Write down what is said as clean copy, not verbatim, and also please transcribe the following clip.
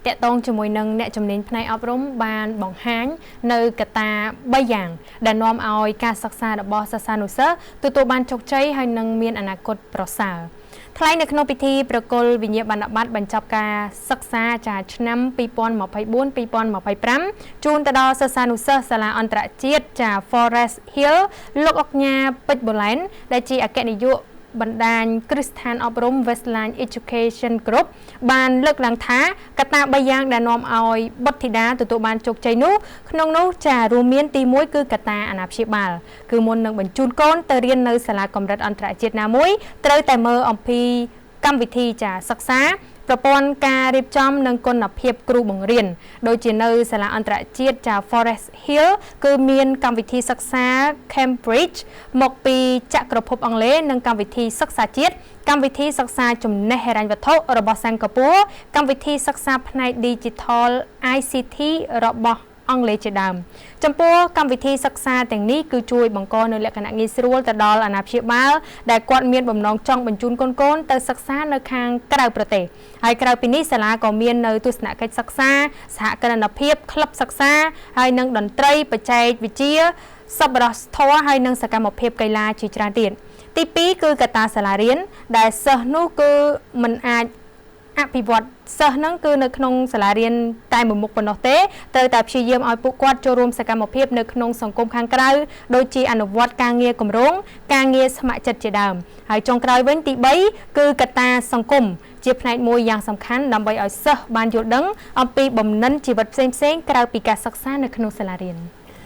តកតងជាមួយនឹងអ្នកជំនាញផ្នែកអប់រំបានបង្ហាញនៅកត្តា3យ៉ាងដែលនាំឲ្យការសិក្សារបស់សិស្សានុសិស្សទទួលបានជោគជ័យហើយនឹងមានអនាគតប្រសើរថ្លែងនៅក្នុងពិធីប្រគល់វិញ្ញាបនបត្របញ្ចប់ការសិក្សាចាឆ្នាំ2024-2025ជូនទៅដល់សិស្សានុសិស្សសាលាអន្តរជាតិចា Forest Hill លោកអុកញ៉ាពេជ្របូឡែនដែលជាអគ្គនាយកបណ្ដាញគ្រឹះស្ថានអប់រំ Westland Education Group បានលើកឡើងថាកត្តា3យ៉ាងដែលនាំឲ្យបុត្រធីតាទទួលបានជោគជ័យនោះក្នុងនោះចារួមមានទី1គឺកត្តាអាណាព្យាបាលគឺមុននឹងបញ្ជូនកូនទៅរៀននៅសាលាកម្រិតអន្តរជាតិណាមួយត្រូវតែមើលអំពីកម្មវិធីចាសិក្សាប្រព័ន្ធការរៀបចំនិងគុណភាពគ្រូបង្រៀនដូចជានៅសាលាអន្តរជាតិចា Forest Hill គឺមានកម្មវិធីសិក្សា Cambridge មកពីចក្រភពអង់គ្លេសនិងកម្មវិធីសិក្សាជាតិកម្មវិធីសិក្សាចំណេះហិរញ្ញវត្ថុរបស់សិង្ហបុរីកម្មវិធីសិក្សាផ្នែក Digital ICT របស់អង់គ្លេសជាដើមចំពោះកម្មវិធីសិក្សាទាំងនេះគឺជួយបង្កនៅលក្ខណៈងាយស្រួលទៅដល់អាណាព្យាបាលដែលគាត់មានបំណងចង់បញ្ជូនកូនៗទៅសិក្សានៅខាងក្រៅប្រទេសហើយក្រៅពីនេះសាលាក៏មាននៅទស្សនកិច្ចសិក្សាសហគ្រិនភាពក្លឹបសិក្សាហើយនិងតន្ត្រីបច្ចេកវិទ្យាសប្បុរសធម៌ហើយនិងសកម្មភាពកីឡាជាច្រើនទៀតទី2គឺកត្តាសាលារៀនដែលសិស្សនោះគឺមិនអាចអភិវឌ្ឍសិស្សហ្នឹងគឺនៅក្នុងសាលារៀនតែមួយមុខប៉ុណ្ណោះទេត្រូវតែព្យាយាមឲ្យពួកគាត់ចូលរួមសកម្មភាពនៅក្នុងសង្គមខាងក្រៅដូចជាអនុវត្តការងារគម្រោងការងារស្ម័គ្រចិត្តជាដើមហើយចុងក្រោយវិញទី3គឺកត្តាសង្គមជាផ្នែកមួយយ៉ាងសំខាន់ដើម្បីឲ្យសិស្សបានយល់ដឹងអំពីបំណិនជីវិតផ្សេងៗក្រៅពីការសិក្សានៅក្នុងសាលារៀន